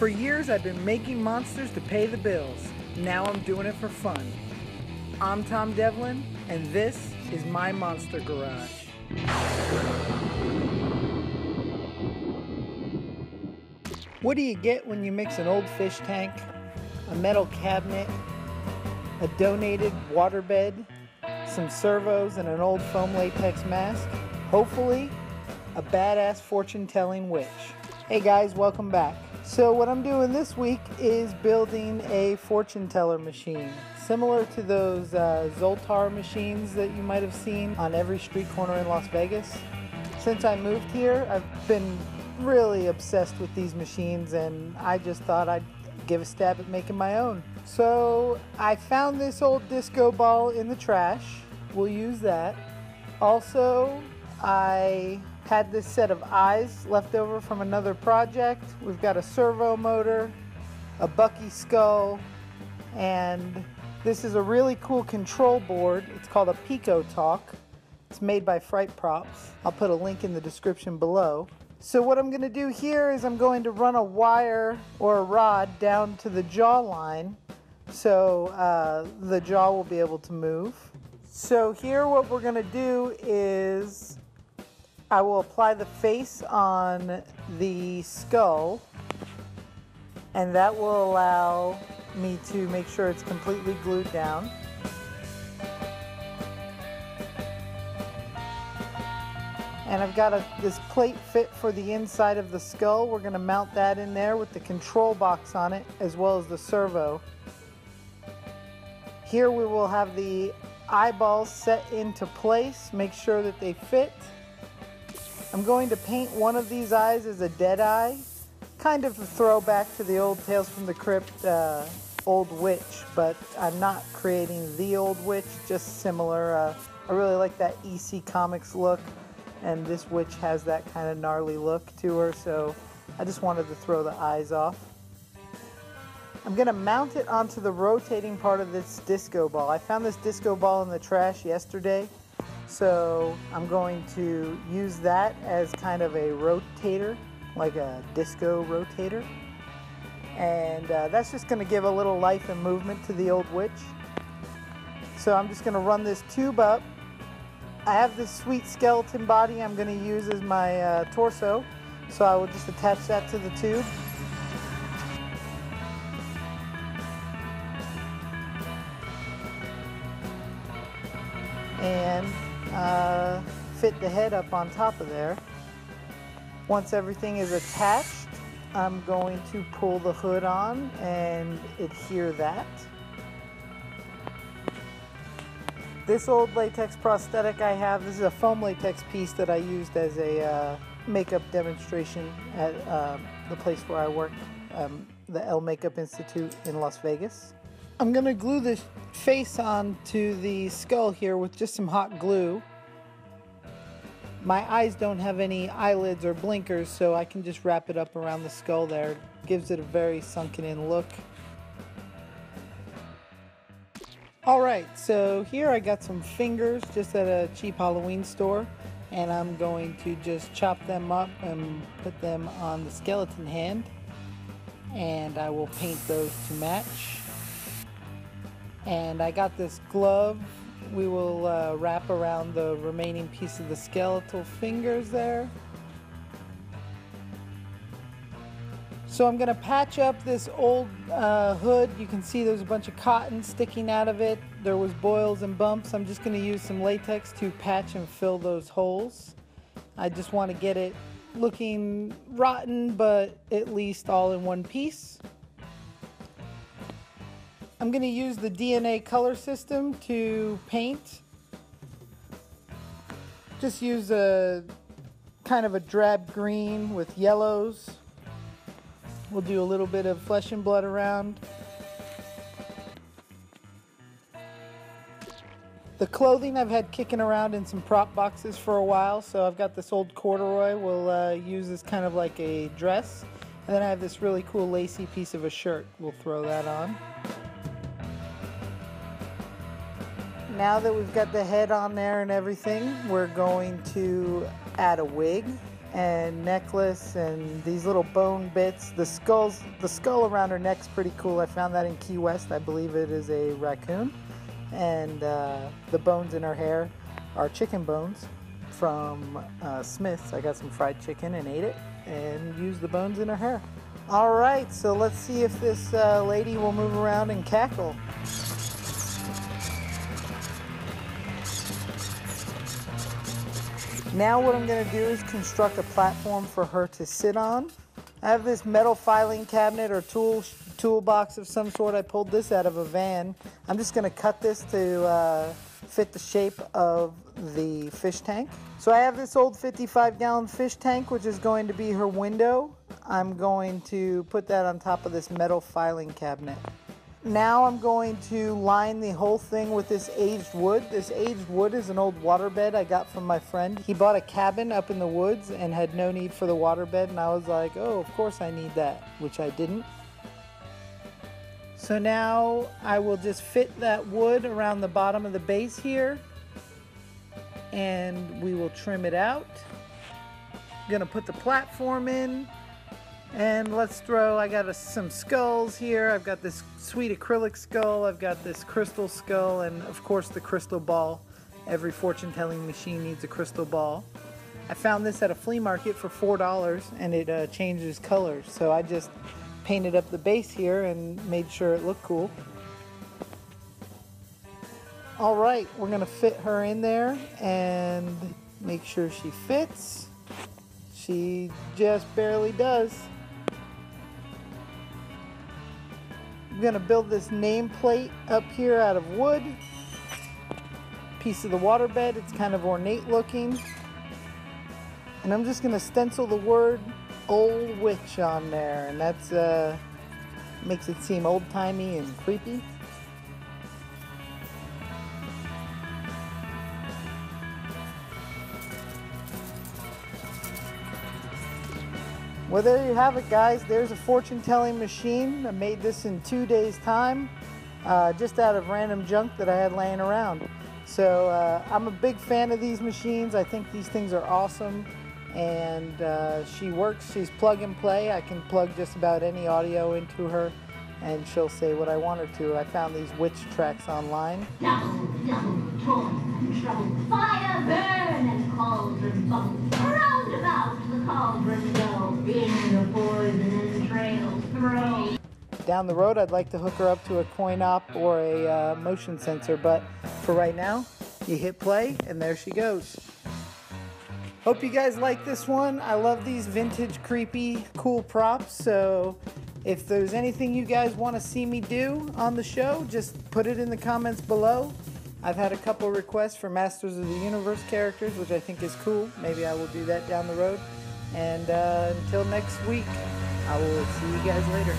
For years I've been making monsters to pay the bills. Now I'm doing it for fun. I'm Tom Devlin, and this is my Monster Garage. What do you get when you mix an old fish tank, a metal cabinet, a donated waterbed, some servos, and an old foam latex mask? Hopefully, a badass fortune-telling witch. Hey guys, welcome back. So what I'm doing this week is building a fortune teller machine, similar to those Zoltar machines that you might have seen on every street corner in Las Vegas. Since I moved here, I've been really obsessed with these machines, and I just thought I'd give a stab at making my own. So I found this old disco ball in the trash. We'll use that. Also, I had this set of eyes left over from another project. We've got a servo motor, a Bucky skull, and this is a really cool control board. It's called a Pico Talk. It's made by Fright Props. I'll put a link in the description below. So what I'm going to do here is I'm going to run a wire or a rod down to the jaw line so the jaw will be able to move. So here what we're going to do is I will apply the face on the skull, and that will allow me to make sure it's completely glued down. And I've got this plate fit for the inside of the skull. We're going to mount that in there with the control box on it, as well as the servo. Here we will have the eyeballs set into place, make sure that they fit. I'm going to paint one of these eyes as a dead eye, kind of a throwback to the old Tales from the Crypt old witch, but I'm not creating the old witch, just similar. I really like that EC Comics look, and this witch has that kind of gnarly look to her, so I just wanted to throw the eyes off. I'm going to mount it onto the rotating part of this disco ball. I found this disco ball in the trash yesterday, so I'm going to use that as kind of a rotator, like a disco rotator. And that's just going to give a little life and movement to the old witch. So I'm just going to run this tube up. I have this sweet skeleton body I'm going to use as my torso, so I will just attach that to the tube. And fit the head up on top of there. Once everything is attached, I'm going to pull the hood on and adhere that. This old latex prosthetic I have, this is a foam latex piece that I used as a makeup demonstration at the place where I work, the L Makeup Institute in Las Vegas. I'm going to glue this face onto the skull here with just some hot glue. My eyes don't have any eyelids or blinkers, so I can just wrap it up around the skull there. It gives it a very sunken in look. Alright, so here I got some fingers just at a cheap Halloween store, and I'm going to just chop them up and put them on the skeleton hand, and I will paint those to match. And I got this glove we will wrap around the remaining piece of the skeletal fingers there. So I'm going to patch up this old hood. You can see there's a bunch of cotton sticking out of it. There was boils and bumps. I'm just going to use some latex to patch and fill those holes. I just want to get it looking rotten, but at least all in one piece. I'm going to use the DNA color system to paint. Just use a kind of a drab green with yellows. We'll do a little bit of flesh and blood around. The clothing I've had kicking around in some prop boxes for a while, so I've got this old corduroy. We'll use this kind of like a dress. And then I have this really cool lacy piece of a shirt. We'll throw that on. Now that we've got the head on there and everything, we're going to add a wig. and necklace and these little bone bits. The skull around her neck's pretty cool. I found that in Key West. I believe it is a raccoon. And the bones in her hair are chicken bones from Smith's. I got some fried chicken and ate it and used the bones in her hair. All right, so let's see if this lady will move around and cackle. Now what I'm going to do is construct a platform for her to sit on. I have this metal filing cabinet or toolbox of some sort. I pulled this out of a van. I'm just going to cut this to fit the shape of the fish tank. So I have this old 55-gallon fish tank, which is going to be her window. I'm going to put that on top of this metal filing cabinet. Now I'm going to line the whole thing with this aged wood. This aged wood is an old waterbed I got from my friend. He bought a cabin up in the woods and had no need for the waterbed, and I was like, oh, of course I need that, which I didn't. So now I will just fit that wood around the bottom of the base here, and we will trim it out. I'm gonna put the platform in. And let's throw, I got some skulls here. I've got this sweet acrylic skull. I've got this crystal skull, and of course the crystal ball. Every fortune-telling machine needs a crystal ball. I found this at a flea market for $4, and it changes colors. So I just painted up the base here and made sure it looked cool. All right, we're gonna fit her in there and make sure she fits. She just barely does. I'm gonna build this nameplate up here out of wood. Piece of the waterbed, it's kind of ornate looking. And I'm just gonna stencil the word Old Witch on there, and that's makes it seem old-timey and creepy. Well, there you have it, guys. There's a fortune-telling machine. I made this in 2 days' time, just out of random junk that I had laying around. So I'm a big fan of these machines. I think these things are awesome, and she works. She's plug and play. I can plug just about any audio into her, and she'll say what I want her to. I found these witch tracks online. Double, toil and trouble, fire burn and cauldron bubble, round about the cauldron go, in the poison entrails throw. Down the road, I'd like to hook her up to a coin op or a motion sensor, but for right now, you hit play and there she goes. Hope you guys like this one. I love these vintage, creepy, cool props, so if there's anything you guys want to see me do on the show, just put it in the comments below. I've had a couple requests for Masters of the Universe characters, which I think is cool. Maybe I will do that down the road. And until next week, I will see you guys later.